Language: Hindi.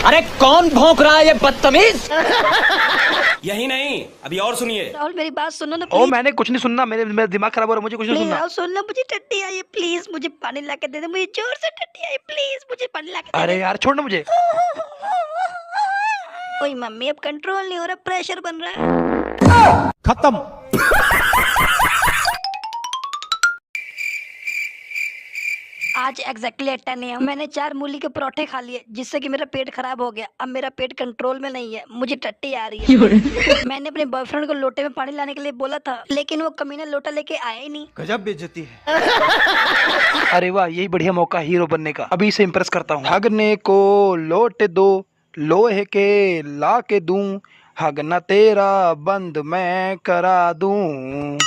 अरे कौन भौंक रहा है ये बदतमीज? यही नहीं, अभी और सुनिए। राहुल मेरी बात सुनो ना ओ प्लीज। मैंने कुछ नहीं सुनना, मेरा दिमाग खराब हो रहा है, मुझे कुछ नहीं प्लीज सुनना। राहुल सुनना, मुझे टट्टी आई है, प्लीज मुझे पानी ला के दे दे, मुझे जोर से टट्टी आई, प्लीज मुझे पानी ला के दे अरे दे। यार छोड़ ना मुझे। ओए मम्मी अब कंट्रोल नहीं हो रहा, प्रेशर बन रहा है। खत्म। आज एग्जैक्टली 10 AM मैंने 4 मूली के परोठे खा लिए, जिससे कि मेरा पेट खराब हो गया। अब मेरा पेट कंट्रोल में नहीं है, मुझे टट्टी आ रही है। मैंने अपने बॉयफ्रेंड को लोटे में पानी लाने के लिए बोला था, लेकिन वो कमीना लोटा लेके आया ही नहीं। गजब बेइज्जती है। अरे वाह, यही बढ़िया मौका हीरो बनने का, अभी इसे इम्प्रेस करता हूँ। हगने को लोट दो, लोहे के ला के दूं, हगना तेरा बंद मैं करा दूं।